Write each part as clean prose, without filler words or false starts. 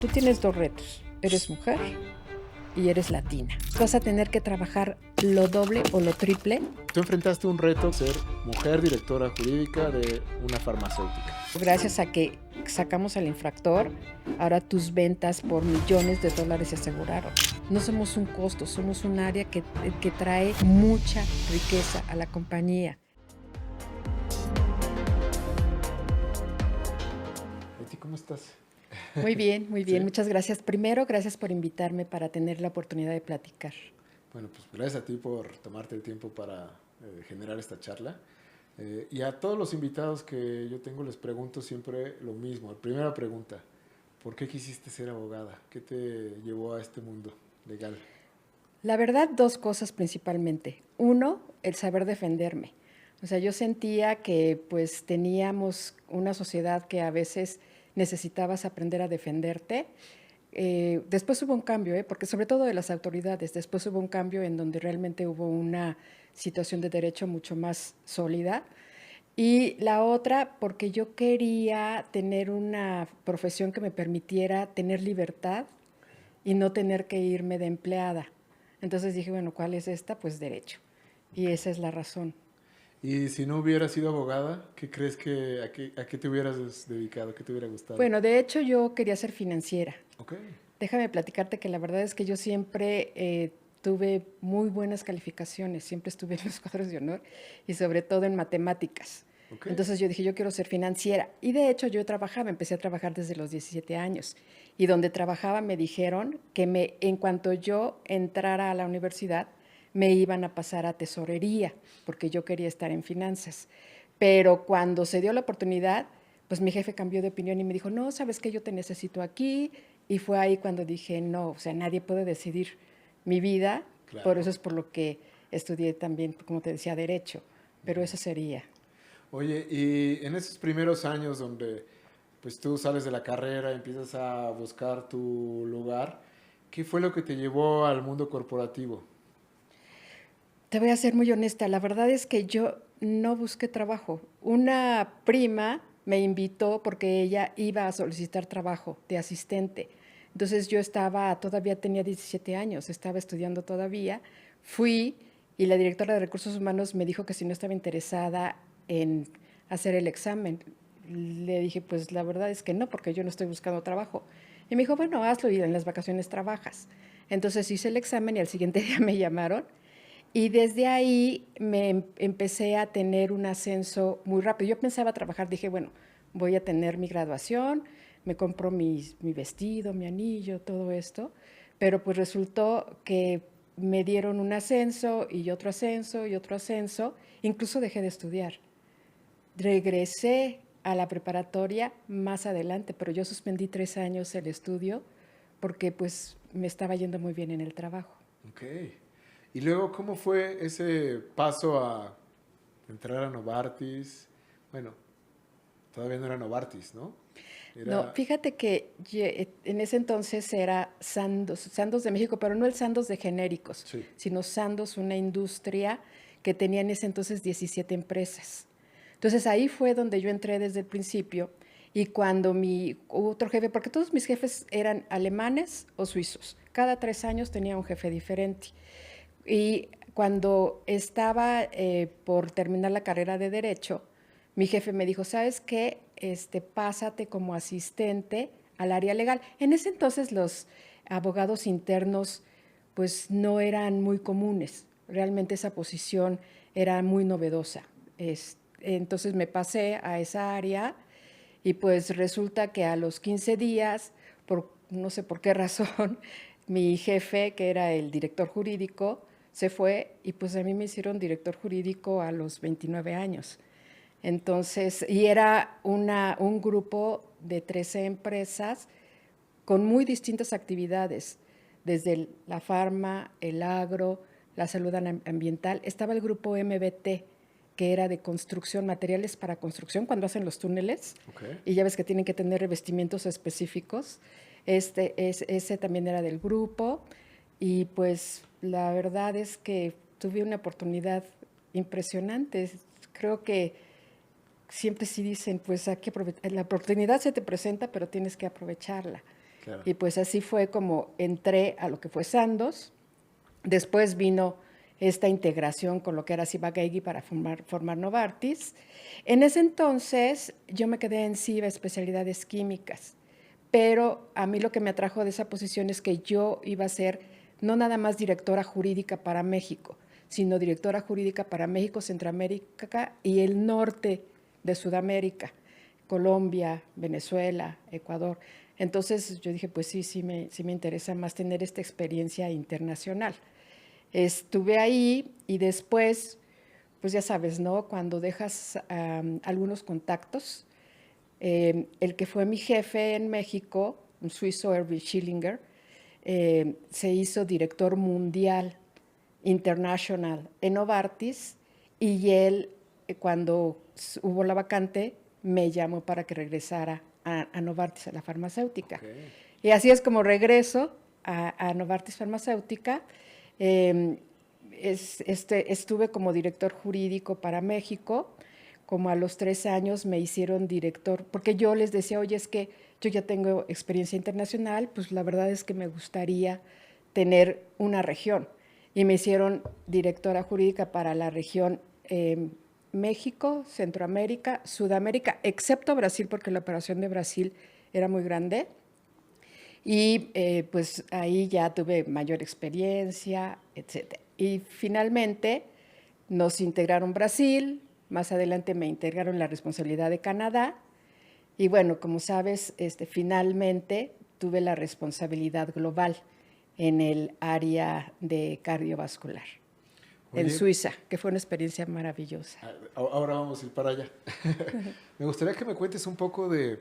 Tú tienes dos retos, eres mujer y eres latina. Vas a tener que trabajar lo doble o lo triple. Tú enfrentaste un reto, ser mujer directora jurídica de una farmacéutica. Gracias a que sacamos al infractor, ahora tus ventas por millones de dólares se aseguraron. No somos un costo, somos un área que trae mucha riqueza a la compañía. Betty, ¿cómo estás? Muy bien, muy bien. ¿Sí? Muchas gracias. Primero, gracias por invitarme para tener la oportunidad de platicar. Bueno, pues gracias a ti por tomarte el tiempo para generar esta charla. Y a todos los invitados que yo tengo les pregunto siempre lo mismo. Primera pregunta, ¿por qué quisiste ser abogada? ¿Qué te llevó a este mundo legal? La verdad, dos cosas principalmente. Uno, el saber defenderme. O sea, yo sentía que pues teníamos una sociedad que a veces necesitabas aprender a defenderte. Después hubo un cambio, porque sobre todo de las autoridades, después hubo un cambio en donde realmente hubo una situación de derecho mucho más sólida. Y la otra, porque yo quería tener una profesión que me permitiera tener libertad y no tener que irme de empleada. Entonces dije, bueno, ¿cuál es esta? Pues derecho. Y esa es la razón. Y si no hubieras sido abogada, ¿qué crees a qué te hubieras dedicado? ¿Qué te hubiera gustado? Bueno, de hecho yo quería ser financiera. Ok. Déjame platicarte que la verdad es que yo siempre tuve muy buenas calificaciones, siempre estuve en los cuadros de honor y sobre todo en matemáticas. Ok. Entonces yo dije, yo quiero ser financiera. Y de hecho yo trabajaba, empecé a trabajar desde los 17 años. Y donde trabajaba me dijeron que en cuanto yo entrara a la universidad, me iban a pasar a tesorería, porque yo quería estar en finanzas. Pero cuando se dio la oportunidad, pues mi jefe cambió de opinión y me dijo, no, sabes que yo te necesito aquí. Y fue ahí cuando dije, no, o sea, nadie puede decidir mi vida, por Claro. eso es por lo que estudié también, como te decía, derecho. Pero eso sería. Oye, y en esos primeros años donde pues tú sales de la carrera, empiezas a buscar tu lugar, ¿qué fue lo que te llevó al mundo corporativo? Te voy a ser muy honesta, la verdad es que yo no busqué trabajo. Una prima me invitó porque ella iba a solicitar trabajo de asistente. Entonces yo todavía tenía 17 años, estaba estudiando todavía. Fui y la directora de recursos humanos me dijo que si no estaba interesada en hacer el examen. Le dije, pues la verdad es que no, porque yo no estoy buscando trabajo. Y me dijo, bueno, hazlo y en las vacaciones trabajas. Entonces hice el examen y al siguiente día me llamaron y desde ahí empecé a tener un ascenso muy rápido. Yo pensaba trabajar, dije, bueno, voy a tener mi graduación, me compro mi vestido, mi anillo, todo esto, pero pues resultó que me dieron un ascenso y otro ascenso y otro ascenso, incluso dejé de estudiar. Regresé a la preparatoria más adelante, pero yo suspendí 3 años el estudio porque pues me estaba yendo muy bien en el trabajo. Ok. Y luego, ¿cómo fue ese paso a entrar a Novartis? Bueno, todavía no era Novartis, ¿no? No, Era... fíjate que en ese entonces era Sandoz de México, pero no el Sandoz de genéricos, Sí. sino Sandoz, una industria que tenía en ese entonces 17 empresas. Entonces ahí fue donde yo entré desde el principio y cuando mi otro jefe, porque todos mis jefes eran alemanes o suizos, cada 3 años tenía un jefe diferente. Y cuando estaba por terminar la carrera de Derecho, mi jefe me dijo, ¿sabes qué? Pásate como asistente al área legal. En ese entonces los abogados internos pues no eran muy comunes. Realmente esa posición era muy novedosa. Entonces me pasé a esa área y pues resulta que a los 15 días, por no sé por qué razón, mi jefe, que era el director jurídico, se fue y pues a mí me hicieron director jurídico a los 29 años. Entonces, y era un grupo de 13 empresas con muy distintas actividades, desde la farma, el agro, la salud ambiental. Estaba el grupo MBT, que era de construcción, materiales para construcción, cuando hacen los túneles, Ok. y ya ves que tienen que tener revestimientos específicos. Ese también era del grupo, y pues la verdad es que tuve una oportunidad impresionante. Creo que siempre sí dicen, pues hay que aprovechar, la oportunidad se te presenta, pero tienes que aprovecharla. Claro. Y pues así fue como entré a lo que fue Sandoz. Después vino esta integración con lo que era Ciba-Geigy para formar Novartis. En ese entonces yo me quedé en Ciba, especialidades químicas, pero a mí lo que me atrajo de esa posición es que yo iba a ser no nada más directora jurídica para México, sino directora jurídica para México, Centroamérica y el norte de Sudamérica, Colombia, Venezuela, Ecuador. Entonces yo dije, pues sí me interesa más tener esta experiencia internacional. Estuve ahí y después, pues ya sabes, ¿no? Cuando dejas algunos contactos, el que fue mi jefe en México, un suizo, Erwin Schillinger, se hizo director mundial, international, en Novartis, y él, cuando hubo la vacante, me llamó para que regresara a Novartis, a la farmacéutica. Okay. Y así es como regreso a Novartis Farmacéutica. Estuve como director jurídico para México. Como a los 3 años me hicieron director, porque yo les decía, oye, es que yo ya tengo experiencia internacional, pues la verdad es que me gustaría tener una región. Y me hicieron directora jurídica para la región México, Centroamérica, Sudamérica, excepto Brasil, porque la operación de Brasil era muy grande. Y pues ahí ya tuve mayor experiencia, etc. Y finalmente nos integraron Brasil, más adelante me integraron la responsabilidad de Canadá. Y bueno, como sabes, finalmente tuve la responsabilidad global en el área de cardiovascular, en Oye, Suiza, que fue una experiencia maravillosa. ahora vamos a ir para allá. Me gustaría que me cuentes un poco de,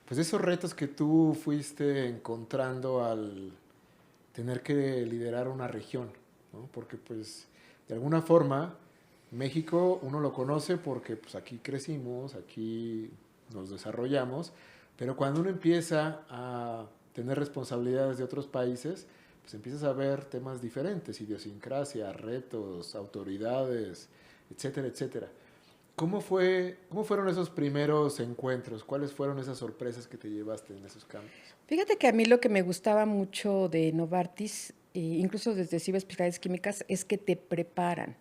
pues, de esos retos que tú fuiste encontrando al tener que liderar una región, ¿no? Porque pues de alguna forma México uno lo conoce porque pues aquí crecimos, aquí nos desarrollamos, pero cuando uno empieza a tener responsabilidades de otros países, pues empiezas a ver temas diferentes, idiosincrasia, retos, autoridades, etcétera, etcétera. ¿Cómo fueron esos primeros encuentros? ¿Cuáles fueron esas sorpresas que te llevaste en esos cambios? Fíjate que a mí lo que me gustaba mucho de Novartis, incluso desde Ciba Especialidades Químicas, es que te preparan,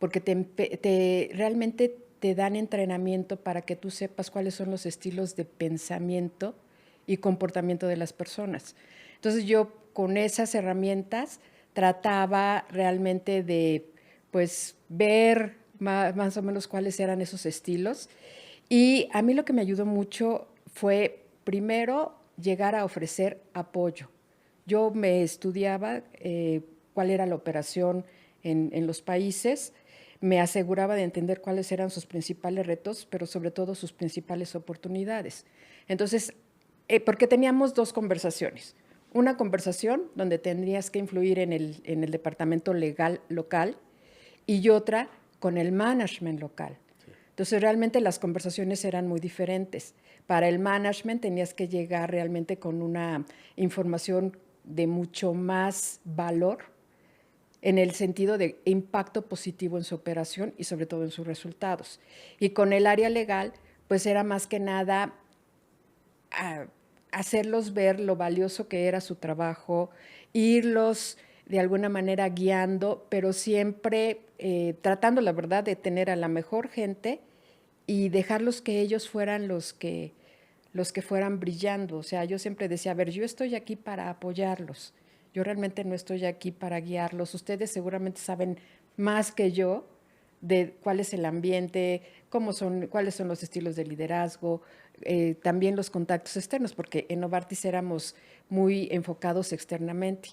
porque realmente te dan entrenamiento para que tú sepas cuáles son los estilos de pensamiento y comportamiento de las personas. Entonces yo con esas herramientas trataba realmente de pues ver más o menos cuáles eran esos estilos. Y a mí lo que me ayudó mucho fue primero llegar a ofrecer apoyo. Yo me estudiaba cuál era la operación en los países, me aseguraba de entender cuáles eran sus principales retos, pero sobre todo sus principales oportunidades. Entonces, porque teníamos 2 conversaciones. Una conversación donde tendrías que influir en el departamento legal local y otra con el management local. Sí. Entonces, realmente las conversaciones eran muy diferentes. Para el management tenías que llegar realmente con una información de mucho más valor en el sentido de impacto positivo en su operación y sobre todo en sus resultados. Y con el área legal, pues era más que nada hacerlos ver lo valioso que era su trabajo, irlos de alguna manera guiando, pero siempre tratando, la verdad, de tener a la mejor gente y dejarlos que ellos fueran los que fueran brillando. O sea, yo siempre decía, a ver, yo estoy aquí para apoyarlos, yo realmente no estoy aquí para guiarlos. Ustedes seguramente saben más que yo de cuál es el ambiente, cuáles son los estilos de liderazgo, también los contactos externos, porque en Novartis éramos muy enfocados externamente.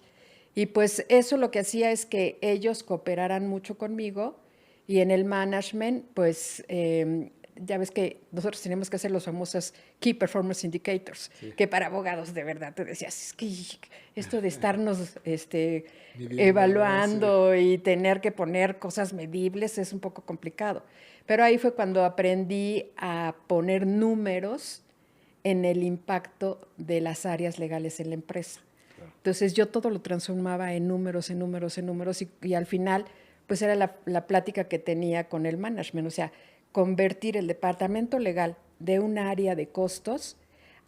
Y pues eso lo que hacía es que ellos cooperaran mucho conmigo y en el management, pues ya ves que nosotros tenemos que hacer los famosos Key Performance Indicators, Sí. que para abogados de verdad te decías, es que esto de estarnos Midiendo, ¿no? Sí. evaluando y tener que poner cosas medibles es un poco complicado. Pero ahí fue cuando aprendí a poner números en el impacto de las áreas legales en la empresa. Claro. Entonces yo todo lo transformaba en números, en números, en números y al final pues era la plática que tenía con el management, o sea, convertir el departamento legal de un área de costos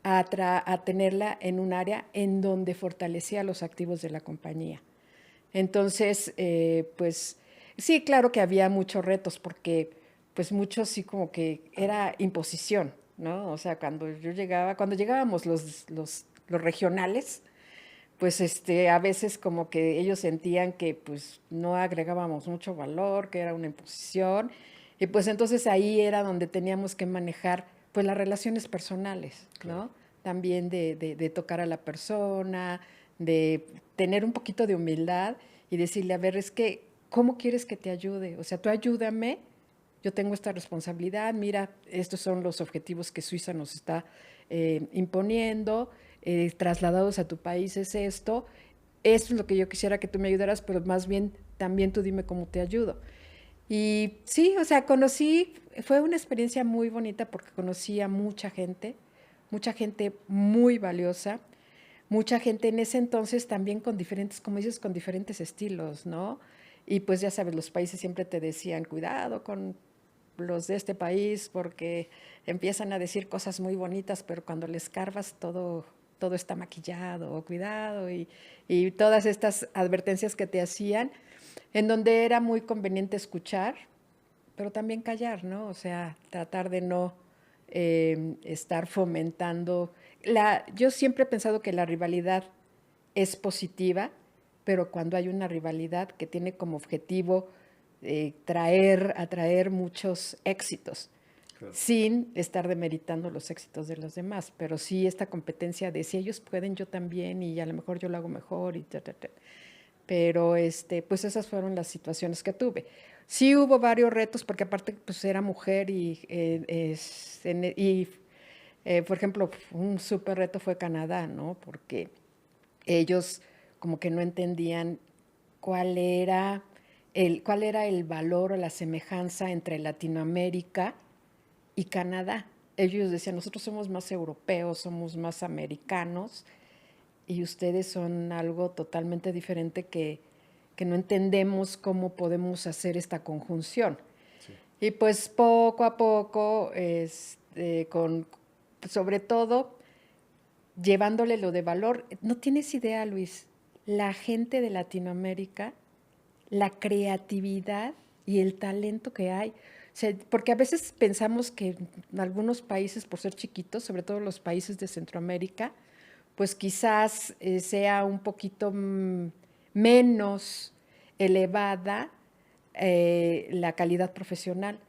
a tenerla en un área en donde fortalecía los activos de la compañía. Entonces, pues sí, claro que había muchos retos porque pues muchos sí como que era imposición, ¿no? O sea, cuando llegábamos los regionales, pues a veces como que ellos sentían que pues no agregábamos mucho valor, que era una imposición, y pues entonces ahí era donde teníamos que manejar pues las relaciones personales, Claro. ¿no? También de tocar a la persona, de tener un poquito de humildad y decirle, a ver, es que, ¿cómo quieres que te ayude? O sea, tú ayúdame, yo tengo esta responsabilidad, mira, estos son los objetivos que Suiza nos está imponiendo, trasladados a tu país es esto es lo que yo quisiera que tú me ayudaras, pero más bien también tú dime cómo te ayudo. Y sí, o sea, fue una experiencia muy bonita porque conocí a mucha gente muy valiosa, mucha gente en ese entonces también con diferentes, como dices, con diferentes estilos, ¿no? Y pues ya sabes, los países siempre te decían, cuidado con los de este país porque empiezan a decir cosas muy bonitas, pero cuando les carvas todo está maquillado, o cuidado, y todas estas advertencias que te hacían, en donde era muy conveniente escuchar, pero también callar, ¿no? O sea, tratar de no estar fomentando. Yo siempre he pensado que la rivalidad es positiva, pero cuando hay una rivalidad que tiene como objetivo atraer muchos éxitos, Claro. sin estar demeritando los éxitos de los demás, pero sí esta competencia de si ellos pueden, yo también, y a lo mejor yo lo hago mejor, y pero pues esas fueron las situaciones que tuve. Sí hubo varios retos, porque aparte pues era mujer por ejemplo, un súper reto fue Canadá, ¿no? Porque ellos como que no entendían cuál era cuál era el valor o la semejanza entre Latinoamérica y Canadá. Ellos decían, nosotros somos más europeos, somos más americanos, y ustedes son algo totalmente diferente que no entendemos cómo podemos hacer esta conjunción. Sí. Y pues poco a poco, sobre todo, llevándole lo de valor. No tienes idea, Luis, la gente de Latinoamérica, la creatividad y el talento que hay. O sea, porque a veces pensamos que en algunos países, por ser chiquitos, sobre todo los países de Centroamérica, pues quizás sea un poquito menos elevada la calidad profesional,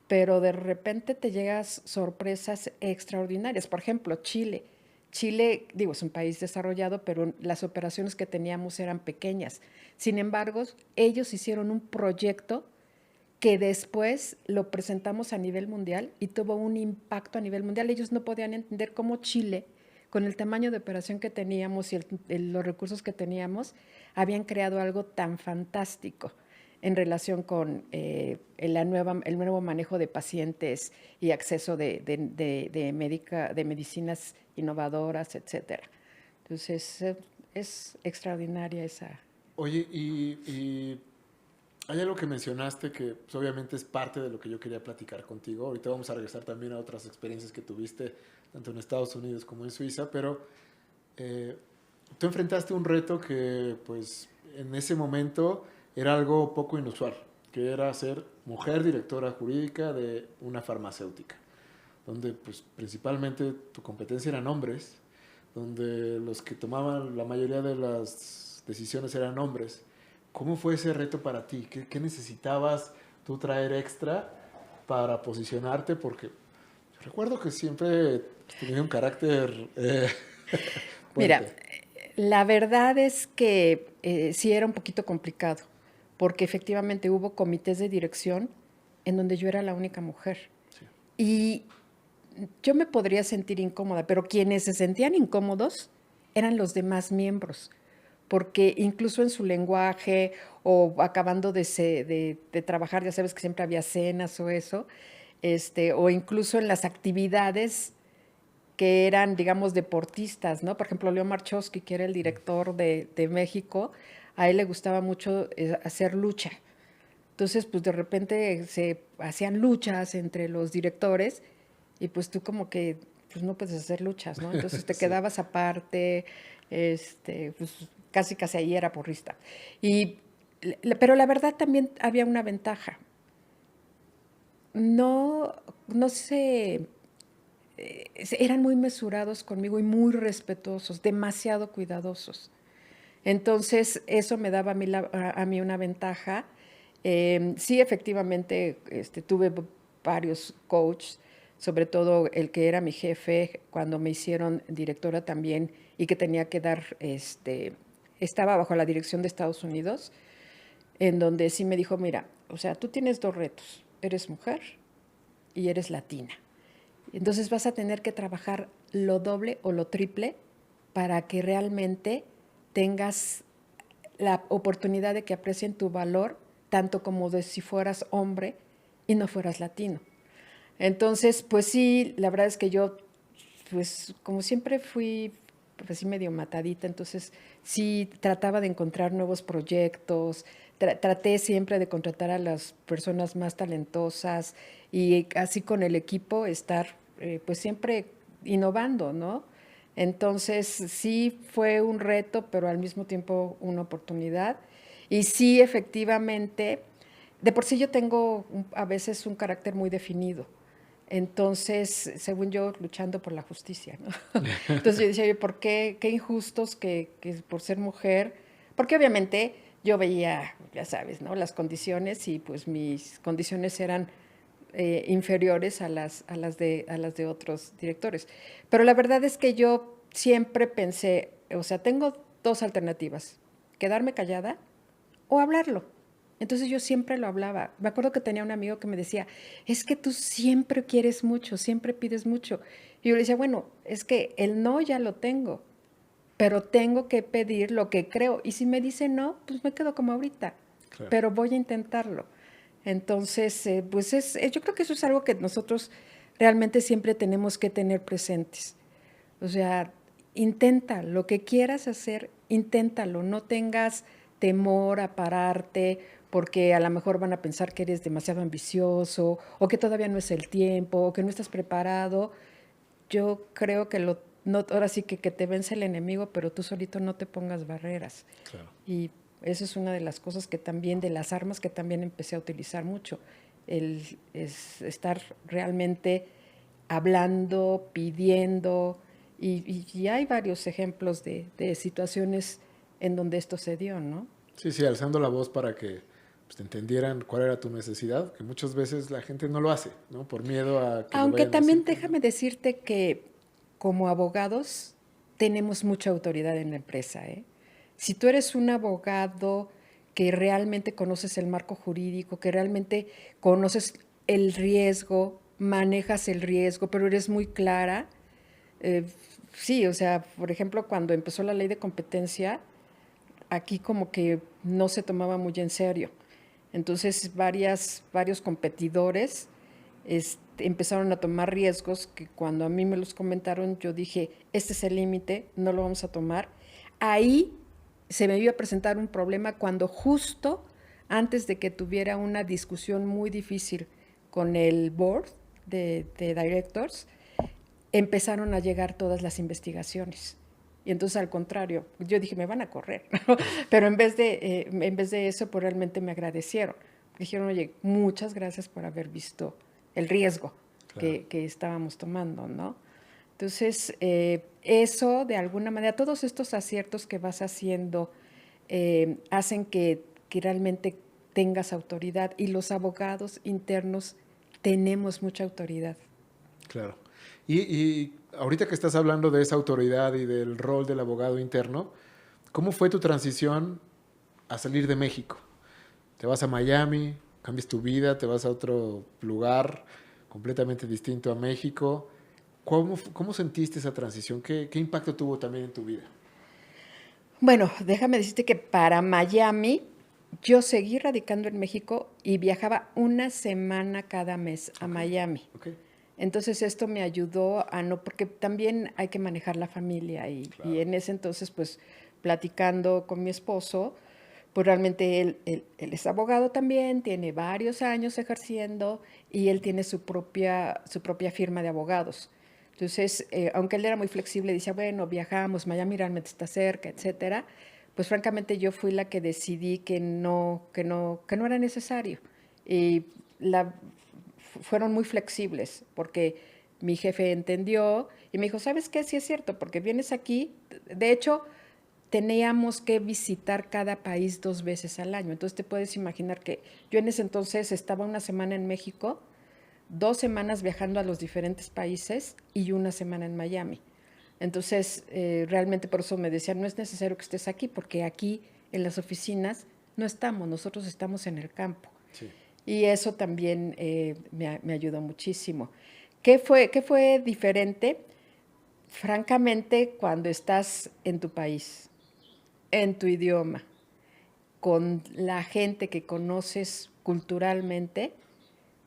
pero de repente te llegas sorpresas extraordinarias. Por ejemplo, Chile. Chile, digo, es un país desarrollado, pero las operaciones que teníamos eran pequeñas. Sin embargo, ellos hicieron un proyecto que después lo presentamos a nivel mundial y tuvo un impacto a nivel mundial. Ellos no podían entender cómo Chile, con el tamaño de operación que teníamos y los recursos que teníamos, habían creado algo tan fantástico en relación con el nuevo manejo de pacientes y acceso de medicinas innovadoras, etcétera. Entonces, es extraordinaria esa. Oye, y hay algo que mencionaste que pues, obviamente es parte de lo que yo quería platicar contigo. Ahorita vamos a regresar también a otras experiencias que tuviste, tanto en Estados Unidos como en Suiza, pero eh, tú enfrentaste un reto que pues en ese momento era algo poco inusual, que era ser mujer directora jurídica de una farmacéutica, donde pues principalmente tu competencia eran hombres, donde los que tomaban la mayoría de las decisiones eran hombres. ¿Cómo fue ese reto para ti? ¿Qué necesitabas tú traer extra para posicionarte? Porque recuerdo que siempre tenías un carácter Mira, fuerte. la verdad es que sí era un poquito complicado, porque efectivamente hubo comités de dirección en donde yo era la única mujer. Sí, Y yo me podría sentir incómoda, pero quienes se sentían incómodos eran los demás miembros, porque incluso en su lenguaje o acabando de trabajar, ya sabes que siempre había cenas o eso, o incluso en las actividades que eran, digamos, deportistas, ¿no? Por ejemplo, Leo Marchowski, que era el director de México, a él le gustaba mucho hacer lucha. Entonces, pues de repente se hacían luchas entre los directores y pues tú como que pues no puedes hacer luchas, ¿no? Entonces te Sí. quedabas aparte, pues casi ahí era porrista. Pero la verdad también había una ventaja. No, no sé, eran muy mesurados conmigo y muy respetuosos, demasiado cuidadosos. Entonces, eso me daba a mí una ventaja. Sí, efectivamente, tuve varios coaches, sobre todo el que era mi jefe cuando me hicieron directora también y que tenía que dar, estaba bajo la dirección de Estados Unidos, en donde sí me dijo, mira, o sea, tú tienes dos retos, eres mujer y eres latina. Entonces vas a tener que trabajar lo doble o lo triple para que realmente tengas la oportunidad de que aprecien tu valor, tanto como de si fueras hombre y no fueras latino. Entonces, pues sí, la verdad es que yo, pues como siempre fui pues así medio matadita, entonces sí trataba de encontrar nuevos proyectos, traté siempre de contratar a las personas más talentosas y así con el equipo estar pues siempre innovando, ¿no? Entonces sí fue un reto, pero al mismo tiempo una oportunidad. Y sí, efectivamente, de por sí yo tengo a veces un carácter muy definido. Entonces, según yo, luchando por la justicia, ¿no? Entonces yo decía, oye, ¿por qué? Qué injustos que por ser mujer, porque obviamente yo veía, ya sabes, ¿no? Las condiciones y pues mis condiciones eran inferiores a las de otros directores. Pero la verdad es que yo siempre pensé, o sea, tengo dos alternativas, quedarme callada o hablarlo. Entonces yo siempre lo hablaba. Me acuerdo que tenía un amigo que me decía, es que tú siempre quieres mucho, siempre pides mucho. Y yo le decía, bueno, es que el no ya lo tengo, pero tengo que pedir lo que creo. Y si me dice no, pues me quedo como ahorita, Claro. pero voy a intentarlo. Entonces, pues yo creo que eso es algo que nosotros realmente siempre tenemos que tener presentes. O sea, intenta lo que quieras hacer, inténtalo, no tengas temor a pararte porque a lo mejor van a pensar que eres demasiado ambicioso o que todavía no es el tiempo o que no estás preparado. Yo creo que no, ahora sí que te vence el enemigo, pero tú solito no te pongas barreras. Claro. Y eso es una de las cosas que también, de las armas que también empecé a utilizar mucho, es estar realmente hablando, pidiendo, y hay varios ejemplos de situaciones en donde esto se dio, ¿no? Sí, sí, alzando la voz para que pues, te entendieran cuál era tu necesidad, que muchas veces la gente no lo hace, ¿no? Por miedo a que le Aunque vayan a decir también que no. déjame decirte que como abogados tenemos mucha autoridad en la empresa, ¿eh? Si tú eres un abogado que realmente conoces el marco jurídico, que realmente conoces el riesgo, manejas el riesgo, pero eres muy clara, eh, sí, o sea, por ejemplo, cuando empezó la ley de competencia, aquí como que no se tomaba muy en serio. Entonces, varios competidores empezaron a tomar riesgos que cuando a mí me los comentaron, yo dije, este es el límite, no lo vamos a tomar. Ahí se me iba a presentar un problema cuando justo antes de que tuviera una discusión muy difícil con el board de directors, empezaron a llegar todas las investigaciones. Y entonces, al contrario, yo dije, me van a correr. Pero en vez de eso, pues realmente me agradecieron. Dijeron, oye, muchas gracias por haber visto el riesgo Claro. que estábamos tomando, ¿no? Entonces, eso de alguna manera, todos estos aciertos que vas haciendo hacen que realmente tengas autoridad y los abogados internos tenemos mucha autoridad. Claro. Y ahorita que estás hablando de esa autoridad y del rol del abogado interno, ¿cómo fue tu transición a salir de México? Te vas a Miami, cambias tu vida, te vas a otro lugar completamente distinto a México. ¿Cómo sentiste esa transición? ¿Qué impacto tuvo también en tu vida? Bueno, déjame decirte que para Miami yo seguí radicando en México y viajaba una semana cada mes a Ok, Miami. ok, Entonces esto me ayudó a no, porque también hay que manejar la familia y claro, en ese entonces pues platicando con mi esposo, pues realmente él es abogado también, tiene varios años ejerciendo y él tiene su propia firma de abogados. Entonces, aunque él era muy flexible, decía, bueno, viajamos, Miami realmente está cerca, etcétera, pues francamente yo fui la que decidí que no era necesario. Y la, fueron muy flexibles, porque mi jefe entendió y me dijo, ¿sabes qué? Sí es cierto, porque vienes aquí, de hecho, teníamos que visitar cada país 2 veces al año. Entonces te puedes imaginar que yo en ese entonces estaba una semana en México, 2 semanas viajando a los diferentes países y una semana en Miami. Entonces, realmente por eso me decían, no es necesario que estés aquí, porque aquí en las oficinas no estamos, nosotros estamos en el campo. Sí. Y eso también me ayudó muchísimo. Qué fue diferente? Francamente, cuando estás en tu país, en tu idioma, con la gente que conoces culturalmente,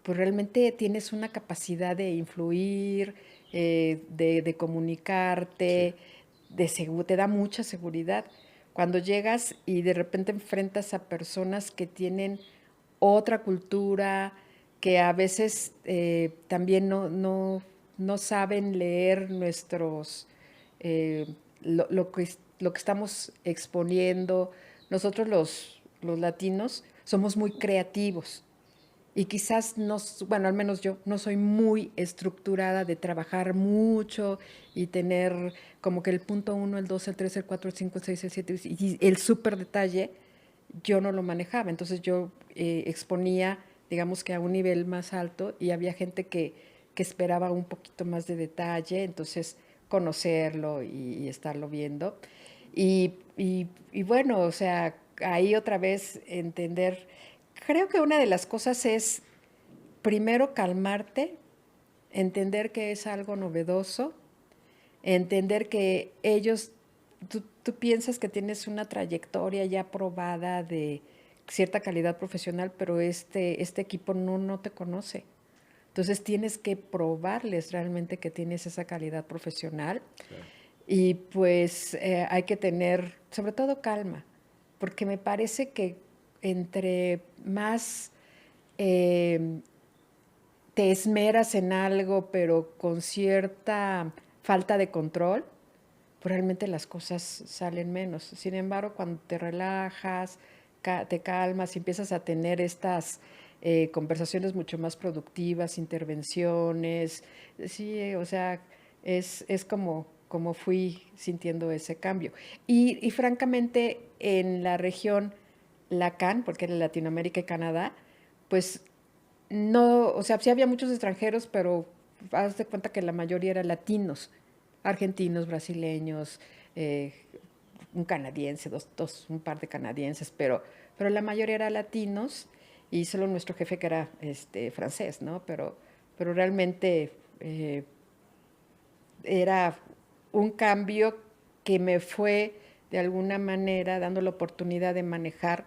pues realmente tienes una capacidad de influir, de Sí. comunicarte, te da mucha seguridad. Cuando llegas y de repente enfrentas a personas que tienen otra cultura, que a veces también no saben leer eh, lo que estamos exponiendo. Nosotros los latinos somos muy creativos y quizás no, bueno, al menos yo no soy muy estructurada de trabajar mucho y tener como que el punto uno, el dos, el tres, el cuatro, el cinco, el seis, el siete y el súper detalle, yo no lo manejaba. Entonces yo exponía, digamos que a un nivel más alto y había gente que esperaba un poquito más de detalle, entonces conocerlo y estarlo viendo. Y bueno, o sea, ahí otra vez entender, creo que una de las cosas es primero calmarte, entender que es algo novedoso, entender que tú piensas que tienes una trayectoria ya probada de cierta calidad profesional, pero este equipo no te conoce. Entonces tienes que probarles realmente que tienes esa calidad profesional Claro. y pues hay que tener sobre todo calma, porque me parece que entre más eh, te esmeras en algo, pero con cierta falta de control, pues realmente las cosas salen menos. Sin embargo, cuando te relajas, te calmas y empiezas a tener estas conversaciones mucho más productivas, intervenciones, sí, o sea, es como fui sintiendo ese cambio. Y francamente, en la región LACAN, porque era Latinoamérica y Canadá, pues no, o sea, sí había muchos extranjeros, pero haz de cuenta que la mayoría eran latinos, argentinos, brasileños, eh, un canadiense, un par de canadienses, pero la mayoría eran latinos y solo nuestro jefe que era francés, ¿no? Pero realmente era un cambio que me fue de alguna manera dando la oportunidad de manejar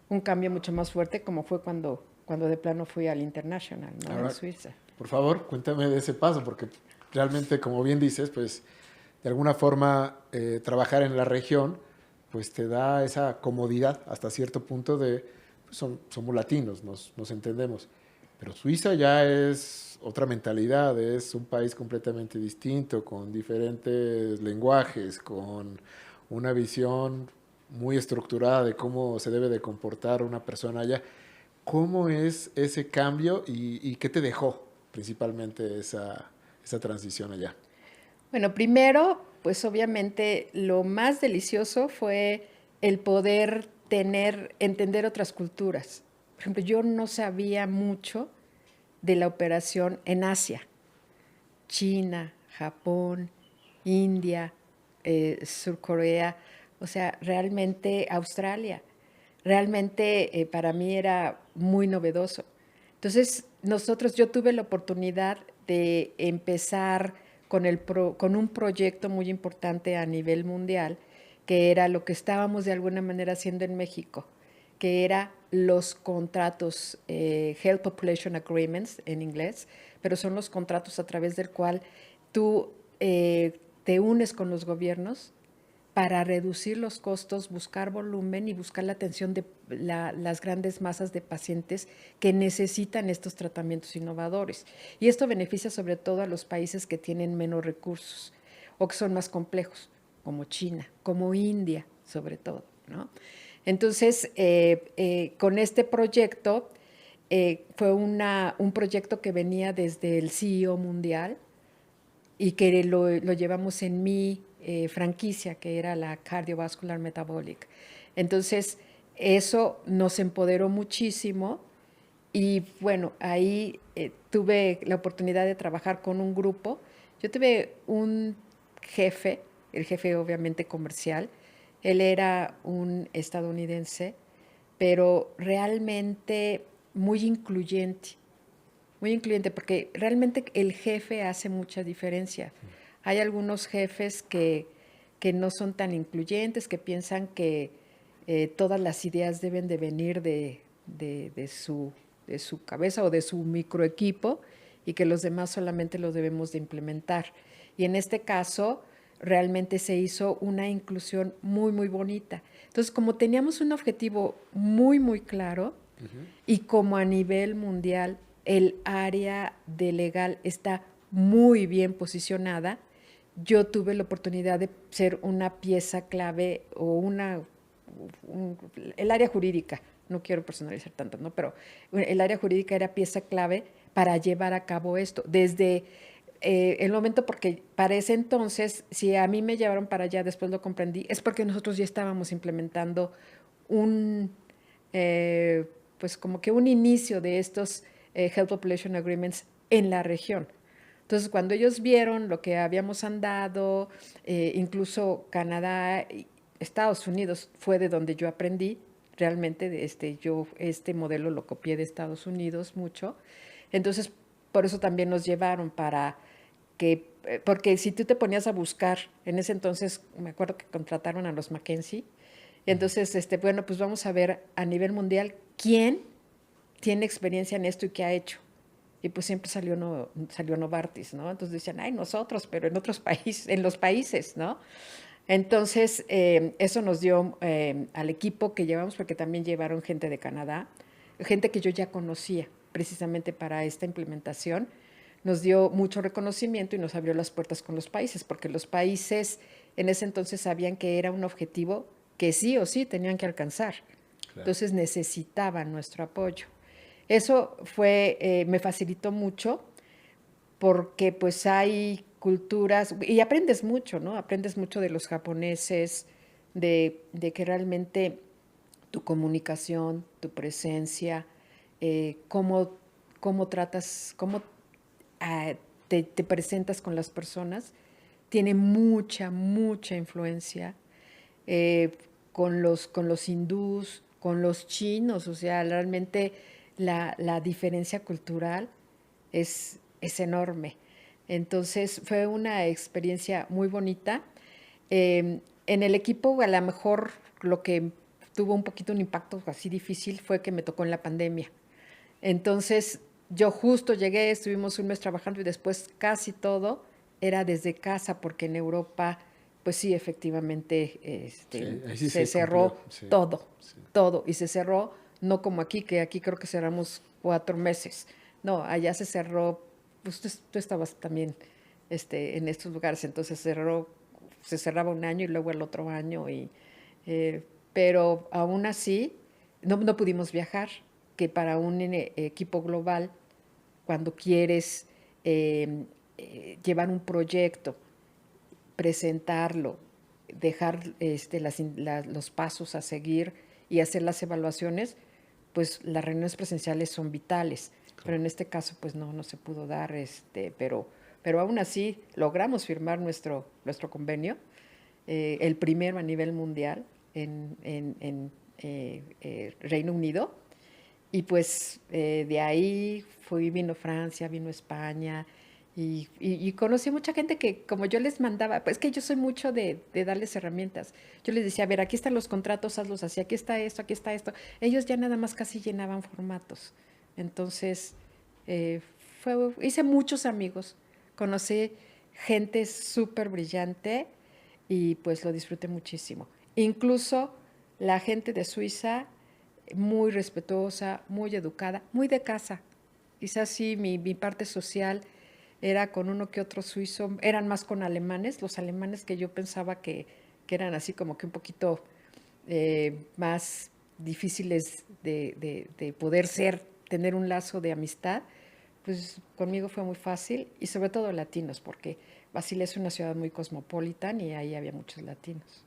un cambio mucho más fuerte como fue cuando de plano fui al International, ¿no? En Ahora, Suiza. por favor, cuéntame de ese paso, porque realmente, como bien dices, pues de alguna forma trabajar en la región, pues te da esa comodidad hasta cierto punto de, pues somos latinos, nos entendemos. Pero Suiza ya es otra mentalidad, es un país completamente distinto, con diferentes lenguajes, con una visión muy estructurada de cómo se debe de comportar una persona allá. ¿Cómo es ese cambio y qué te dejó principalmente esa transición allá? Bueno, primero, pues obviamente lo más delicioso fue el poder entender otras culturas. Por ejemplo, yo no sabía mucho de la operación en Asia, China, Japón, India, Sur Corea, o sea, realmente Australia. Realmente para mí era muy novedoso. Entonces, yo tuve la oportunidad de empezar con un proyecto muy importante a nivel mundial, que era lo que estábamos de alguna manera haciendo en México, que era los contratos, Health Population Agreements en inglés, pero son los contratos a través del cual tú te unes con los gobiernos para reducir los costos, buscar volumen y buscar la atención de las grandes masas de pacientes que necesitan estos tratamientos innovadores. Y esto beneficia sobre todo a los países que tienen menos recursos o que son más complejos, como China, como India, sobre todo, ¿no? Entonces, con este proyecto, fue un proyecto que venía desde el CEO mundial y que lo llevamos en mi franquicia, que era la Cardiovascular Metabolic. Entonces, eso nos empoderó muchísimo y bueno, ahí tuve la oportunidad de trabajar con un grupo. Yo tuve un jefe, el jefe obviamente comercial, él era un estadounidense, pero realmente muy incluyente, porque realmente el jefe hace mucha diferencia. Hay algunos jefes que no son tan incluyentes, que piensan que todas las ideas deben de venir de su cabeza o de su microequipo y que los demás solamente los debemos de implementar. Y en este caso, realmente se hizo una inclusión muy, muy bonita. Entonces, como teníamos un objetivo muy, muy claro, y como a nivel mundial el área de legal está muy bien posicionada, yo tuve la oportunidad de ser una pieza clave o el área jurídica, no quiero personalizar tanto, ¿no? Pero el área jurídica era pieza clave para llevar a cabo esto. Desde el momento, porque para ese entonces, si a mí me llevaron para allá, después lo comprendí, es porque nosotros ya estábamos implementando un, pues como que un inicio de estos Health Population Agreements en la región. Entonces, cuando ellos vieron lo que habíamos andado, incluso Canadá, Estados Unidos fue de donde yo aprendí, realmente yo este modelo lo copié de Estados Unidos mucho, entonces por eso también nos llevaron para que, porque si tú te ponías a buscar, en ese entonces me acuerdo que contrataron a los McKinsey, entonces, bueno, pues vamos a ver a nivel mundial quién tiene experiencia en esto y qué ha hecho. Y pues siempre salió Novartis, ¿no? Entonces decían, ay, nosotros, pero en otros países, en los países, ¿no? Entonces, eso nos dio al equipo que llevamos, porque también llevaron gente de Canadá, gente que yo ya conocía precisamente para esta implementación, nos dio mucho reconocimiento y nos abrió las puertas con los países, porque los países en ese entonces sabían que era un objetivo que sí o sí tenían que alcanzar. Claro. Entonces necesitaban nuestro apoyo. Eso me facilitó mucho porque pues hay culturas y aprendes mucho, ¿no? Aprendes mucho de los japoneses, de que realmente tu comunicación, tu presencia, cómo tratas, cómo te presentas con las personas, tiene mucha, mucha influencia con los hindús, con los chinos, o sea, realmente la diferencia cultural es enorme. Entonces fue una experiencia muy bonita. En el equipo a lo mejor lo que tuvo un poquito un impacto así difícil fue que me tocó en la pandemia. Entonces yo justo llegué, estuvimos un mes trabajando y después casi todo era desde casa porque en Europa pues sí, efectivamente se cerró todo, todo. Y se cerró, no como aquí, que aquí creo que cerramos 4 meses. No, allá se cerró, pues tú estabas también en estos lugares, entonces se cerraba un año y luego el otro año. Pero aún así, no pudimos viajar, que para un equipo global, cuando quieres llevar un proyecto, presentarlo, dejar los pasos a seguir y hacer las evaluaciones, pues las reuniones presenciales son vitales. Claro. Pero en este caso, pues no se pudo dar, pero aún así logramos firmar nuestro convenio, el primero a nivel mundial en Reino Unido. Y pues de ahí vino Francia, vino España, y conocí mucha gente que, como yo les mandaba, pues que yo soy mucho de darles herramientas. Yo les decía, a ver, aquí están los contratos, hazlos así, aquí está esto, aquí está esto. Ellos ya nada más casi llenaban formatos. Entonces, hice muchos amigos, conocí gente súper brillante y pues lo disfruté muchísimo. Incluso la gente de Suiza, muy respetuosa, muy educada, muy de casa. Quizás sí, mi parte social era con uno que otro suizo, eran más con alemanes, los alemanes que yo pensaba que eran así como que un poquito más difíciles de poder ser, tener un lazo de amistad, pues conmigo fue muy fácil y sobre todo latinos, porque Basilea es una ciudad muy cosmopolita y ahí había muchos latinos.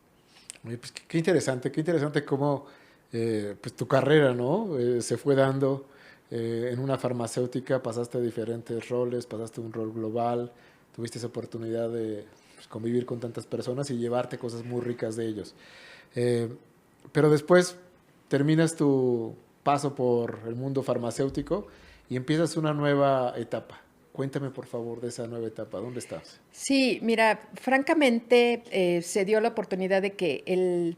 Oye, pues qué interesante cómo pues tu carrera, ¿no? Se fue dando en una farmacéutica, pasaste a diferentes roles, pasaste a un rol global, tuviste esa oportunidad de pues, convivir con tantas personas y llevarte cosas muy ricas de ellos. Eh, pero después terminas tu paso por el mundo farmacéutico y empiezas una nueva etapa. Cuéntame por favor de esa nueva etapa, ¿dónde estás? Sí, mira, francamente se dio la oportunidad de que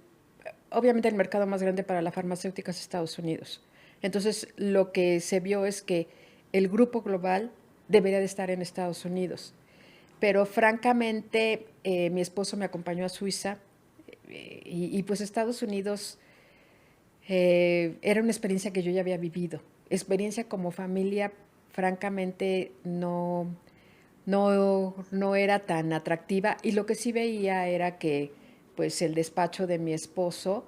obviamente el mercado más grande para la farmacéutica es Estados Unidos. Entonces, lo que se vio es que el grupo global debería de estar en Estados Unidos. Pero francamente, mi esposo me acompañó a Suiza y pues Estados Unidos era una experiencia que yo ya había vivido. Experiencia como familia, francamente, no era tan atractiva y lo que sí veía era que pues el despacho de mi esposo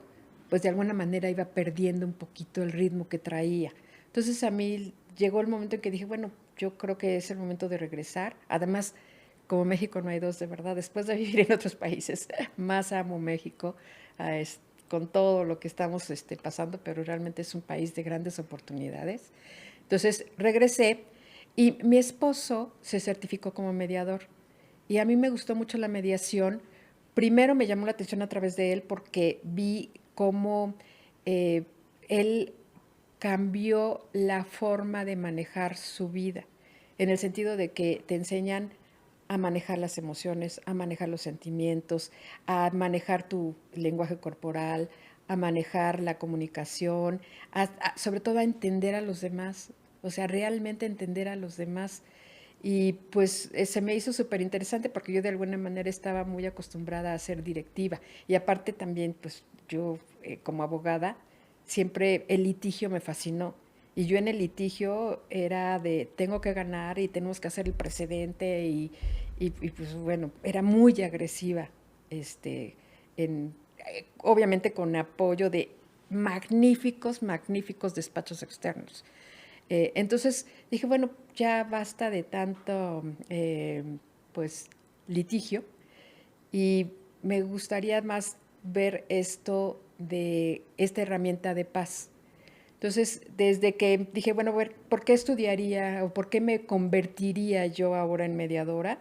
pues de alguna manera iba perdiendo un poquito el ritmo que traía. Entonces a mí llegó el momento en que dije, bueno, yo creo que es el momento de regresar. Además, como México no hay dos, de verdad, después de vivir en otros países, más amo México, con todo lo que estamos pasando, pero realmente es un país de grandes oportunidades. Entonces regresé y mi esposo se certificó como mediador. Y a mí me gustó mucho la mediación. Primero me llamó la atención a través de él porque vi cómo eh, él cambió la forma de manejar su vida, en el sentido de que te enseñan a manejar las emociones, a manejar los sentimientos, a manejar tu lenguaje corporal, a manejar la comunicación, sobre todo a entender a los demás, o sea, realmente entender a los demás. Y pues se me hizo súper interesante porque yo de alguna manera estaba muy acostumbrada a ser directiva. Y aparte también, pues yo como abogada, siempre el litigio me fascinó. Y yo en el litigio era de tengo que ganar y tenemos que hacer el precedente y pues bueno, era muy agresiva, obviamente con apoyo de magníficos, magníficos despachos externos. Entonces dije, bueno, ya basta de tanto pues litigio y me gustaría más ver esto de esta herramienta de paz. Entonces, desde que dije, bueno, a ver, ¿por qué estudiaría o por qué me convertiría yo ahora en mediadora?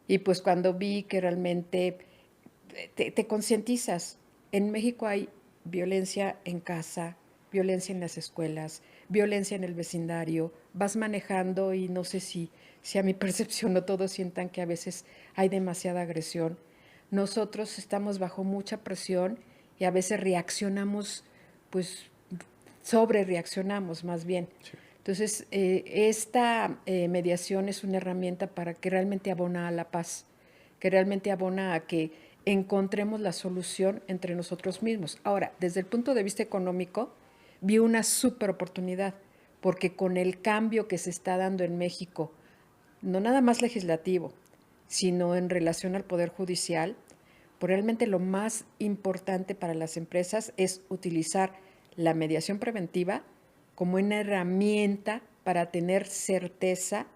Y pues cuando vi que realmente te concientizas. En México hay violencia en casa, violencia en las escuelas, violencia en el vecindario, vas manejando y no sé si a mi percepción no todos sientan que a veces hay demasiada agresión. Nosotros estamos bajo mucha presión y a veces reaccionamos, pues sobre reaccionamos más bien. Sí. Entonces, esta mediación es una herramienta para que realmente abona a la paz, que realmente abona a que encontremos la solución entre nosotros mismos. Ahora, desde el punto de vista económico, vi una súper oportunidad, porque con el cambio que se está dando en México, no nada más legislativo, sino en relación al Poder Judicial, pues realmente lo más importante para las empresas es utilizar la mediación preventiva como una herramienta para tener certeza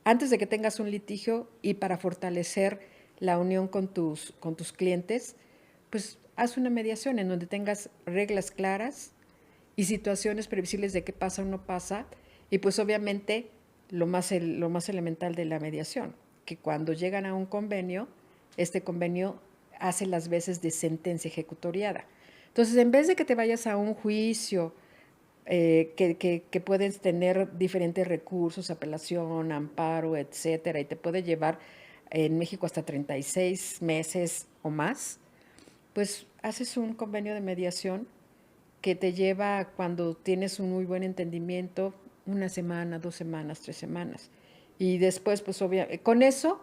antes de que tengas un litigio y para fortalecer la unión con tus clientes, pues haz una mediación en donde tengas reglas claras y situaciones previsibles de qué pasa o no pasa. Y pues obviamente lo más elemental de la mediación, que cuando llegan a un convenio, este convenio hace las veces de sentencia ejecutoriada. Entonces, en vez de que te vayas a un juicio que puedes tener diferentes recursos, apelación, amparo, etcétera, y te puede llevar en México hasta 36 meses o más, pues haces un convenio de mediación que te lleva, cuando tienes un muy buen entendimiento, una semana, 2 semanas, 3 semanas. Y después, pues obviamente, con eso,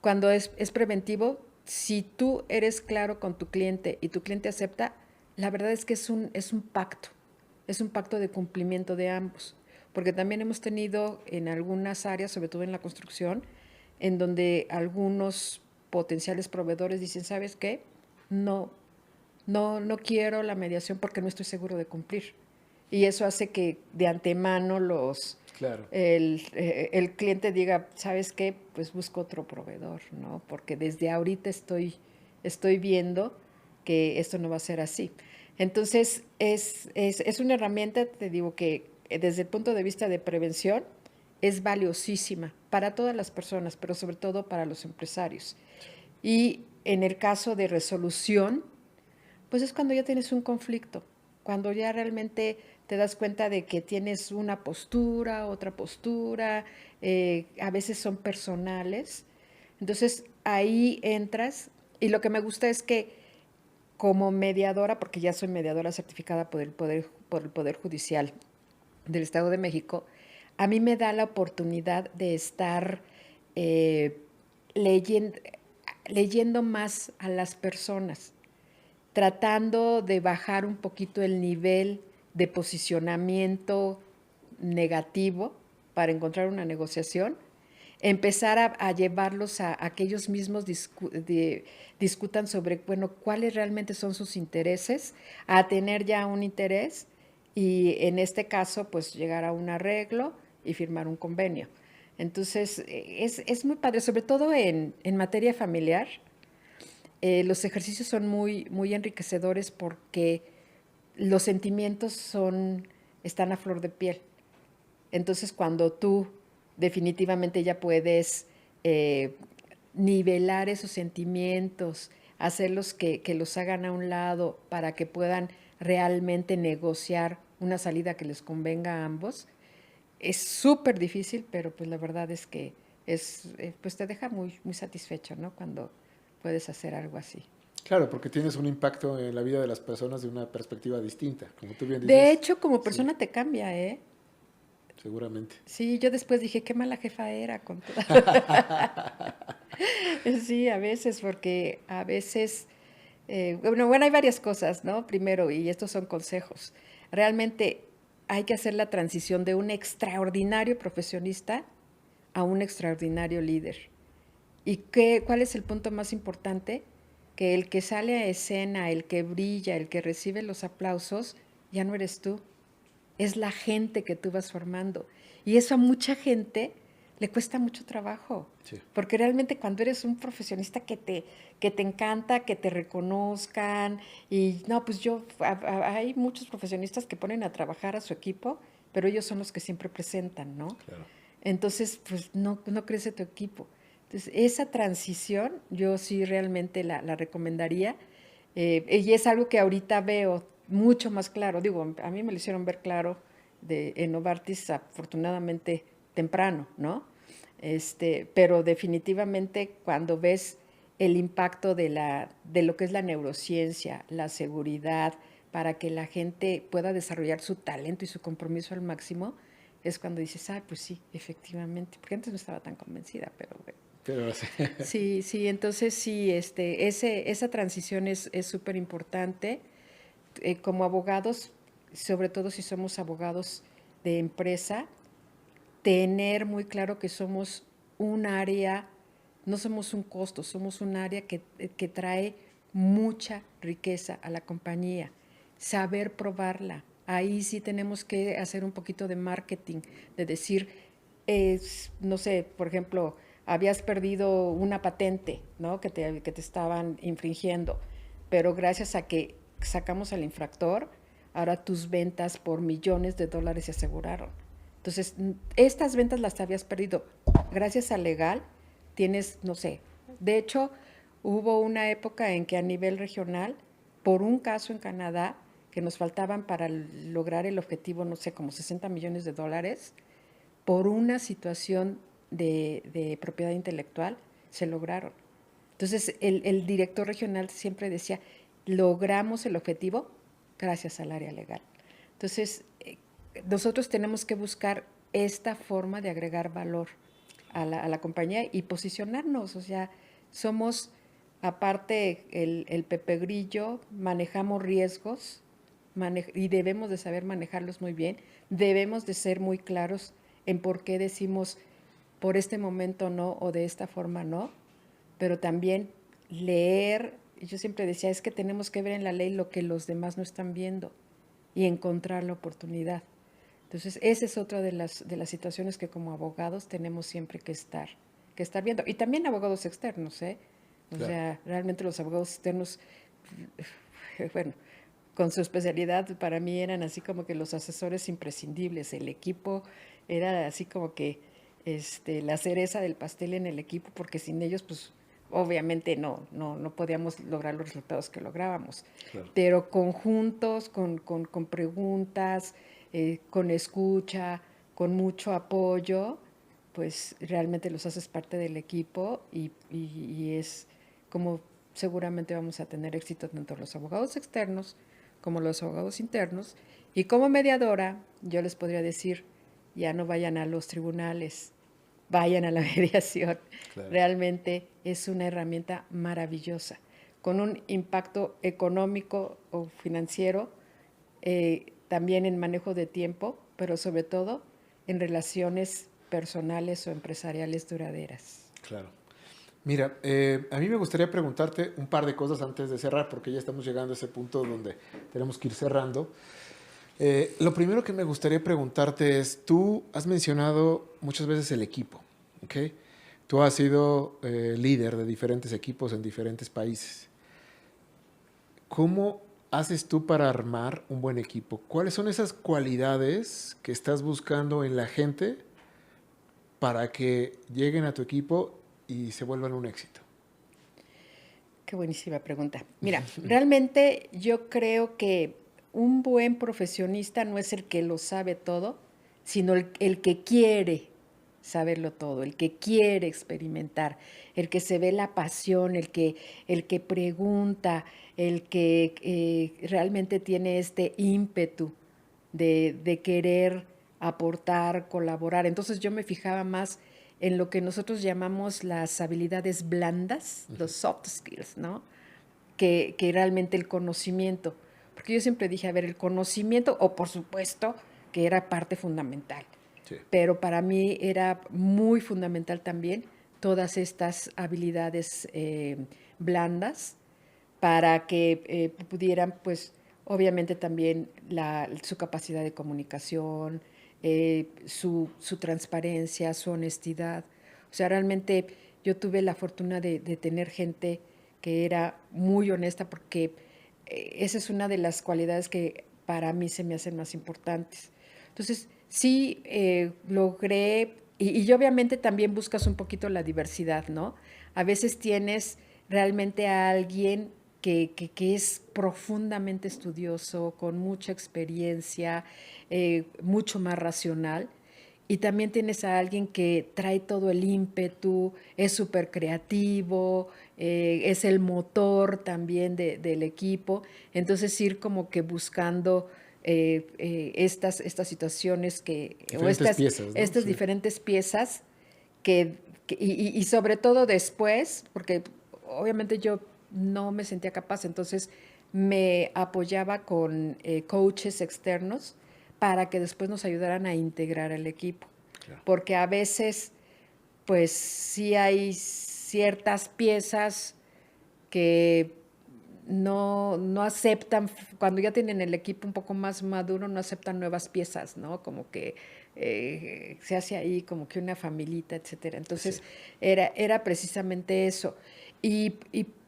cuando es preventivo, si tú eres claro con tu cliente y tu cliente acepta, la verdad es que es un pacto de cumplimiento de ambos, porque también hemos tenido en algunas áreas, sobre todo en la construcción, en donde algunos potenciales proveedores dicen, ¿sabes qué? No, no quiero la mediación porque no estoy seguro de cumplir. Y eso hace que de antemano Claro. el cliente diga, ¿sabes qué? Pues busco otro proveedor, ¿no? Porque desde ahorita estoy viendo que esto no va a ser así. Entonces, es una herramienta, te digo, que desde el punto de vista de prevención es valiosísima para todas las personas, pero sobre todo para los empresarios. Y en el caso de resolución, pues es cuando ya tienes un conflicto, cuando ya realmente te das cuenta de que tienes una postura, otra postura, a veces son personales. Entonces ahí entras y lo que me gusta es que como mediadora, porque ya soy mediadora certificada por el Poder Judicial del Estado de México, a mí me da la oportunidad de estar eh, leyendo, leyendo más a las personas, tratando de bajar un poquito el nivel de posicionamiento negativo para encontrar una negociación, empezar a llevarlos a que ellos mismos discutan sobre, bueno, cuáles realmente son sus intereses, a tener ya un interés y en este caso, pues llegar a un arreglo y firmar un convenio. Entonces, es muy padre, sobre todo en materia familiar. Los ejercicios son muy enriquecedores porque los sentimientos están a flor de piel. Entonces, cuando tú definitivamente ya puedes nivelar esos sentimientos, hacerlos que los hagan a un lado para que puedan realmente negociar una salida que les convenga a ambos, es súper difícil, pero pues la verdad es que pues te deja muy satisfecho, ¿no? Cuando puedes hacer algo así. Claro, porque tienes un impacto en la vida de las personas de una perspectiva distinta. Como tú bien De dices, hecho, como sí, persona te cambia, ¿eh? seguramente. Sí, yo después dije, qué mala jefa era con toda. Sí, a veces, porque a veces, bueno, hay varias cosas, ¿no? Primero, y estos son consejos, realmente hay que hacer la transición de un extraordinario profesionista a un extraordinario líder. ¿Y cuál es el punto más importante? Que el que sale a escena, el que brilla, el que recibe los aplausos, ya no eres tú, es la gente que tú vas formando. Y eso a mucha gente le cuesta mucho trabajo, Sí. porque realmente cuando eres un profesionista que te encanta, que te reconozcan, y no, pues hay muchos profesionistas que ponen a trabajar a su equipo, pero ellos son los que siempre presentan, ¿no? Claro. Entonces, pues no crece tu equipo. Entonces, esa transición yo sí realmente la recomendaría, y es algo que ahorita veo mucho más claro. Digo, a mí me lo hicieron ver claro en Novartis afortunadamente temprano, ¿no? Pero definitivamente cuando ves el impacto de lo que es la neurociencia, la seguridad, para que la gente pueda desarrollar su talento y su compromiso al máximo, es cuando dices, ah, pues sí, efectivamente, porque antes no estaba tan convencida, pero bueno. Pero sí. Sí, entonces sí, esa transición es súper importante. Como abogados, sobre todo si somos abogados de empresa, tener muy claro que somos un área, no somos un costo, somos un área que trae mucha riqueza a la compañía. Saber probarla. Ahí sí tenemos que hacer un poquito de marketing, de decir, no sé, por ejemplo, habías perdido una patente, ¿no? Que te estaban infringiendo, pero gracias a que sacamos al infractor, ahora tus ventas por millones de dólares se aseguraron. Entonces, estas ventas las habías perdido. Gracias al legal, tienes, no sé, de hecho, hubo una época en que a nivel regional, por un caso en Canadá, que nos faltaban para lograr el objetivo, no sé, como 60 millones de dólares, por una situación de propiedad intelectual, se lograron. Entonces, el director regional siempre decía, logramos el objetivo gracias al área legal. Entonces, nosotros tenemos que buscar esta forma de agregar valor a la compañía y posicionarnos. O sea, somos aparte el Pepe Grillo, manejamos riesgos y debemos de saber manejarlos muy bien, debemos de ser muy claros en por qué decimos por este momento no o de esta forma no, pero también leer, yo siempre decía, es que tenemos que ver en la ley lo que los demás no están viendo y encontrar la oportunidad. Entonces, esa es otra de las situaciones que como abogados tenemos siempre que estar viendo. Y también abogados externos, ¿eh? O Claro. sea, realmente los abogados externos, bueno, con su especialidad para mí eran así como que los asesores imprescindibles. El equipo era así como que la cereza del pastel en el equipo, porque sin ellos, pues, obviamente no podíamos lograr los resultados que lográbamos. Claro. Pero conjuntos, con preguntas, con escucha, con mucho apoyo, pues realmente los haces parte del equipo y es como seguramente vamos a tener éxito tanto los abogados externos como los abogados internos. Y como mediadora, yo les podría decir, ya no vayan a los tribunales, vayan a la mediación. Claro. Realmente es una herramienta maravillosa, con un impacto económico o financiero, también en manejo de tiempo, pero sobre todo en relaciones personales o empresariales duraderas. Claro. Mira, a mí me gustaría preguntarte un par de cosas antes de cerrar, porque ya estamos llegando a ese punto donde tenemos que ir cerrando. Lo primero que me gustaría preguntarte es, tú has mencionado muchas veces el equipo, ¿ok? Tú has sido líder de diferentes equipos en diferentes países. ¿Cómo haces tú para armar un buen equipo? ¿Cuáles son esas cualidades que estás buscando en la gente para que lleguen a tu equipo y se vuelvan un éxito? Qué buenísima pregunta. Mira, realmente yo creo que un buen profesionista no es el que lo sabe todo, sino el que quiere saberlo todo, el que quiere experimentar, el que se ve la pasión, el que pregunta, el que realmente tiene este ímpetu de querer aportar, colaborar. Entonces yo me fijaba más en lo que nosotros llamamos las habilidades blandas, los soft skills, ¿no? Que realmente el conocimiento. Porque yo siempre dije, a ver, el conocimiento, o por supuesto que era parte fundamental, Sí. pero para mí era muy fundamental también todas estas habilidades blandas para que pudieran, pues, obviamente también su capacidad de comunicación, su transparencia, su honestidad. O sea, realmente yo tuve la fortuna de tener gente que era muy honesta porque esa es una de las cualidades que para mí se me hacen más importantes. Entonces, sí logré, y obviamente también buscas un poquito la diversidad, ¿no? A veces tienes realmente a alguien que es profundamente estudioso, con mucha experiencia, mucho más racional. Y también tienes a alguien que trae todo el ímpetu, es súper creativo, es el motor también del equipo. Entonces ir como que buscando estas situaciones o Diferentes piezas, ¿no? estas Sí. diferentes piezas y sobre todo después, porque obviamente yo no me sentía capaz, entonces me apoyaba con coaches externos para que después nos ayudaran a integrar el equipo. Claro. Porque a veces, pues sí hay ciertas piezas que no aceptan, cuando ya tienen el equipo un poco más maduro, no aceptan nuevas piezas, ¿no? Como que se hace ahí como que una familita, etcétera. Entonces, Sí. era precisamente eso. Y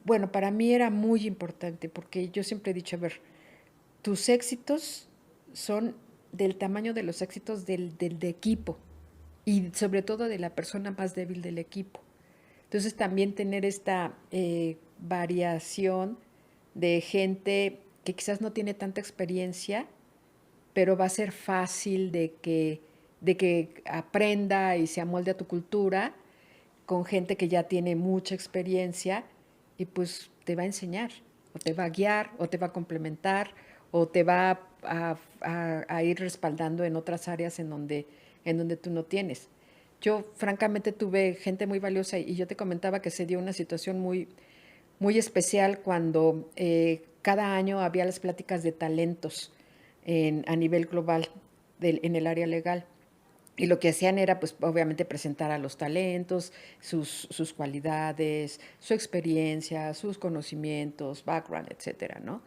bueno, para mí era muy importante porque yo siempre he dicho, a ver, tus éxitos son del tamaño de los éxitos del equipo y sobre todo de la persona más débil del equipo. Entonces también tener esta variación de gente que quizás no tiene tanta experiencia, pero va a ser fácil de que aprenda y se amolde a tu cultura, con gente que ya tiene mucha experiencia y pues te va a enseñar, o te va a guiar, o te va a complementar, o te va a ir respaldando en otras áreas en donde tú no tienes. Yo francamente tuve gente muy valiosa y yo te comentaba que se dio una situación muy especial cuando cada año había las pláticas de talentos a nivel global en el área legal. Y lo que hacían era, pues, obviamente presentar a los talentos, sus cualidades, su experiencia, sus conocimientos, background, etcétera, ¿no?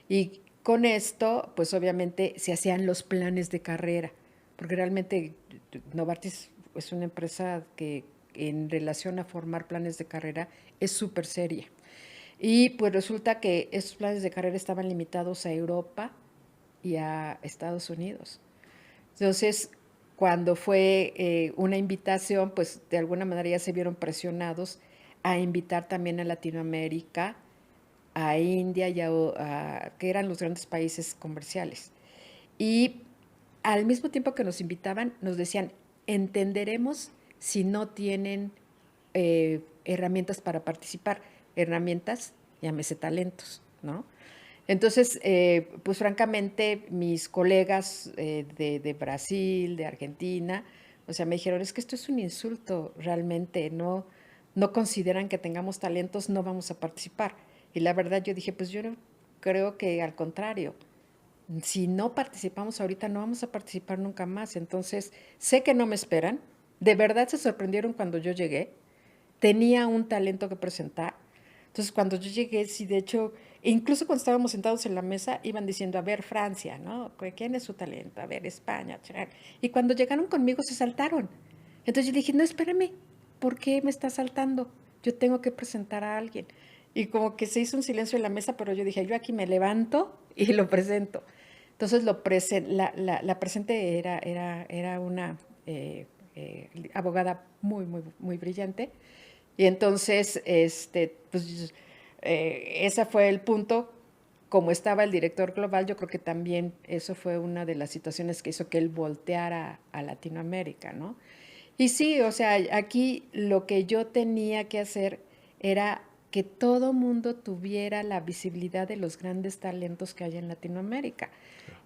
Y con esto, pues, obviamente se hacían los planes de carrera, porque realmente Novartis es una empresa que en relación a formar planes de carrera es súper seria. Y pues resulta que esos planes de carrera estaban limitados a Europa y a Estados Unidos. Entonces, cuando fue una invitación, pues de alguna manera ya se vieron presionados a invitar también a Latinoamérica, a India y que eran los grandes países comerciales. Y al mismo tiempo que nos invitaban, nos decían, entenderemos si no tienen herramientas para participar, herramientas, llámese talentos, ¿no? Entonces, pues francamente, mis colegas de Brasil, de Argentina, o sea, me dijeron, es que esto es un insulto, realmente, no consideran que tengamos talentos, no vamos a participar. Y la verdad yo dije, pues yo creo que al contrario, si no participamos ahorita, no vamos a participar nunca más. Entonces, sé que no me esperan. De verdad se sorprendieron cuando yo llegué. Tenía un talento que presentar. Entonces, cuando yo llegué, sí, de hecho, incluso cuando estábamos sentados en la mesa, iban diciendo, a ver, Francia, ¿no? ¿Quién es su talento? A ver, España. Y cuando llegaron conmigo, se saltaron. Entonces yo dije, no, espérame, ¿por qué me está saltando? Yo tengo que presentar a alguien. Y como que se hizo un silencio en la mesa, pero yo dije, yo aquí me levanto y lo presento. Entonces la presente era una abogada muy brillante. Y entonces, pues, ese fue el punto. Como estaba el director global, yo creo que también eso fue una de las situaciones que hizo que él volteara a Latinoamérica, ¿no? Y sí, o sea, aquí lo que yo tenía que hacer era que todo mundo tuviera la visibilidad de los grandes talentos que hay en Latinoamérica.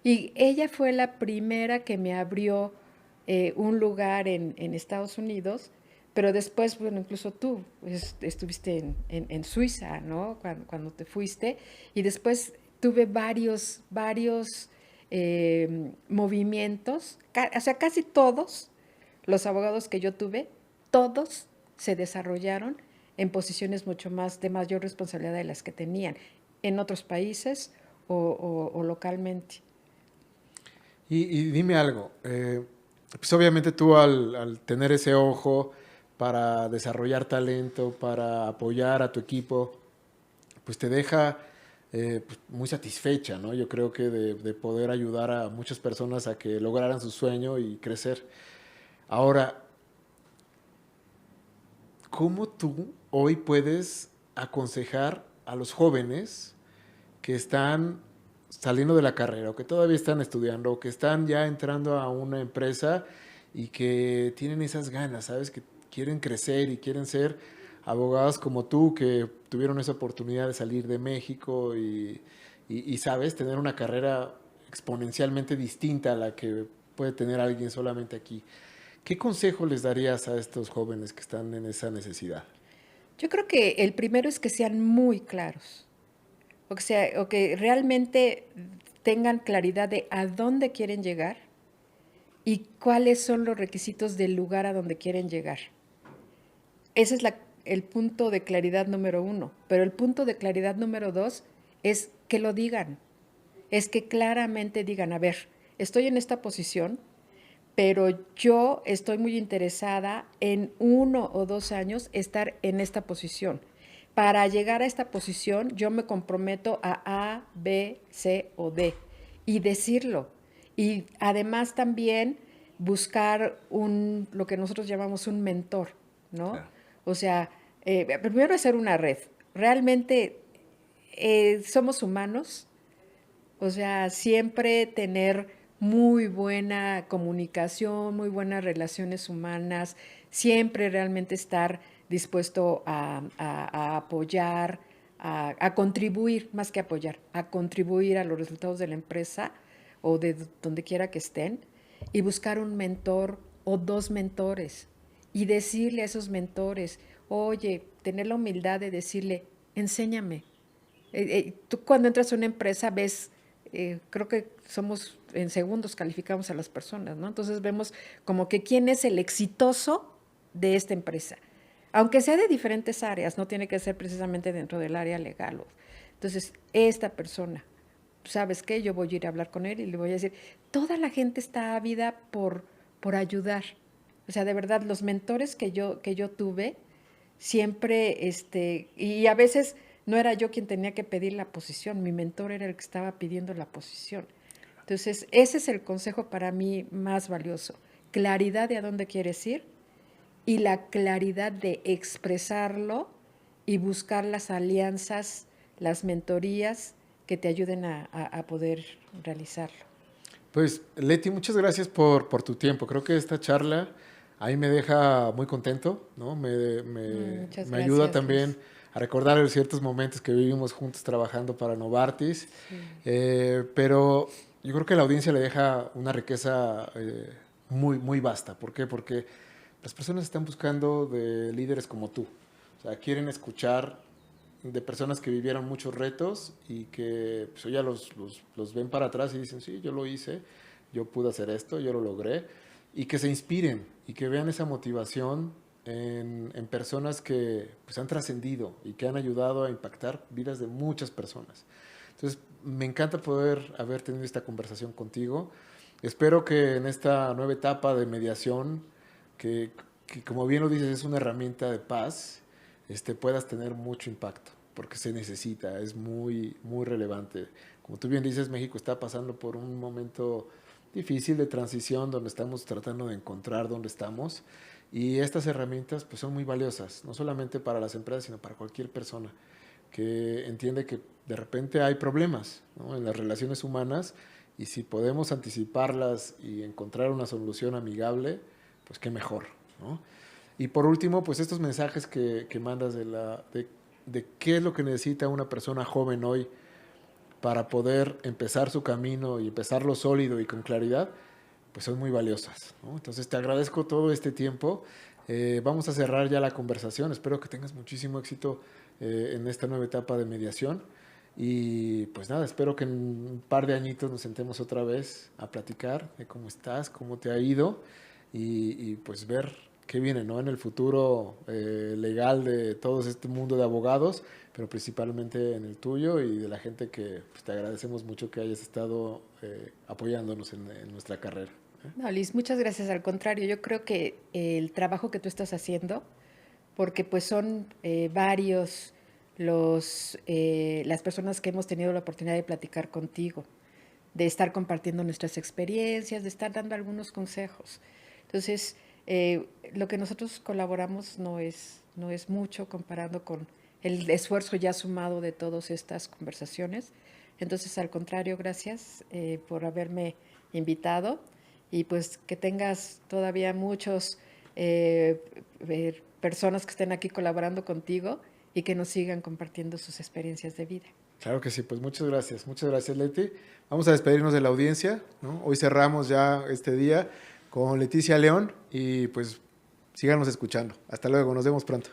Y ella fue la primera que me abrió un lugar en Estados Unidos, pero después, bueno, incluso tú estuviste en Suiza, ¿no? Cuando te fuiste, y después tuve varios movimientos, o sea, casi todos los abogados que yo tuve, todos se desarrollaron en posiciones mucho más de mayor responsabilidad de las que tenían en otros países o localmente. Y dime algo, pues obviamente tú al tener ese ojo para desarrollar talento, para apoyar a tu equipo, pues te deja pues muy satisfecha, ¿no? Yo creo que de poder ayudar a muchas personas a que lograran su sueño y crecer. Ahora, ¿cómo tú hoy puedes aconsejar a los jóvenes que están saliendo de la carrera o que todavía están estudiando o que están ya entrando a una empresa y que tienen esas ganas, ¿sabes? Que quieren crecer y quieren ser abogados como tú que tuvieron esa oportunidad de salir de México y, ¿sabes? Tener una carrera exponencialmente distinta a la que puede tener alguien solamente aquí. ¿Qué consejo les darías a estos jóvenes que están en esa necesidad? Yo creo que el primero es que sean muy claros, o que realmente tengan claridad de a dónde quieren llegar y cuáles son los requisitos del lugar a donde quieren llegar. Ese es el punto de claridad número uno. Pero el punto de claridad número dos es que lo digan. Es que claramente digan, a ver, estoy en esta posición, pero yo estoy muy interesada en 1 o 2 años estar en esta posición. Para llegar a esta posición, yo me comprometo a B, C o D y decirlo. Y además también buscar lo que nosotros llamamos un mentor, ¿no? Claro. O sea, primero hacer una red. Realmente somos humanos, o sea, siempre tener muy buena comunicación, muy buenas relaciones humanas, siempre realmente estar dispuesto a apoyar, a contribuir, más que apoyar, a contribuir a los resultados de la empresa o de donde quiera que estén, y buscar un mentor o dos mentores y decirle a esos mentores, oye, tener la humildad de decirle, enséñame. Tú cuando entras a una empresa ves, creo que somos en segundos calificamos a las personas, ¿no? Entonces vemos como que quién es el exitoso de esta empresa, aunque sea de diferentes áreas, no tiene que ser precisamente dentro del área legal. Entonces, esta persona, ¿sabes qué? Yo voy a ir a hablar con él y le voy a decir, toda la gente está ávida por ayudar. O sea, de verdad, los mentores que yo tuve, siempre, y a veces no era yo quien tenía que pedir la posición, mi mentor era el que estaba pidiendo la posición. Entonces, ese es el consejo para mí más valioso, claridad de a dónde quieres ir y la claridad de expresarlo y buscar las alianzas, las mentorías que te ayuden a poder realizarlo. Pues Leti, muchas gracias por tu tiempo. Creo que esta charla ahí me deja muy contento, ¿no? Muchas Me ayuda gracias, también Luis. a recordar ciertos momentos que vivimos juntos trabajando para Novartis. Sí. Pero yo creo que a la audiencia le deja una riqueza muy vasta. ¿Por qué? Porque las personas están buscando de líderes como tú. O sea, quieren escuchar de personas que vivieron muchos retos y que pues, ya los ven para atrás y dicen, sí, yo lo hice, yo pude hacer esto, yo lo logré, y que se inspiren y que vean esa motivación en personas que pues, han trascendido y que han ayudado a impactar vidas de muchas personas. Entonces, me encanta poder haber tenido esta conversación contigo. Espero que en esta nueva etapa de mediación, que como bien lo dices, es una herramienta de paz, puedas tener mucho impacto, porque se necesita, es muy relevante. Como tú bien dices, México está pasando por un momento difícil de transición donde estamos tratando de encontrar dónde estamos y estas herramientas pues son muy valiosas, no solamente para las empresas, sino para cualquier persona que entiende que de repente hay problemas, ¿no?, en las relaciones humanas y si podemos anticiparlas y encontrar una solución amigable, pues qué mejor, ¿no? Y por último, pues estos mensajes que mandas de qué es lo que necesita una persona joven hoy para poder empezar su camino y empezarlo sólido y con claridad, pues son muy valiosas, ¿no? Entonces te agradezco todo este tiempo. Vamos a cerrar ya la conversación. Espero que tengas muchísimo éxito en esta nueva etapa de mediación. Y pues nada, espero que en un par de añitos nos sentemos otra vez a platicar de cómo estás, cómo te ha ido y pues ver qué viene, ¿no?, en el futuro legal de todo este mundo de abogados, pero principalmente en el tuyo y de la gente que pues, te agradecemos mucho que hayas estado apoyándonos en nuestra carrera. No, Liz, muchas gracias. Al contrario, yo creo que el trabajo que tú estás haciendo, porque pues son varios las personas que hemos tenido la oportunidad de platicar contigo, de estar compartiendo nuestras experiencias, de estar dando algunos consejos. Entonces, lo que nosotros colaboramos no es mucho comparando con el esfuerzo ya sumado de todas estas conversaciones. Entonces, al contrario, gracias por haberme invitado y pues que tengas todavía muchos personas que estén aquí colaborando contigo y que nos sigan compartiendo sus experiencias de vida. Claro que sí, pues muchas gracias Leti. Vamos a despedirnos de la audiencia, ¿no? Hoy cerramos ya este día con Leticia León y pues síganos escuchando. Hasta luego, nos vemos pronto.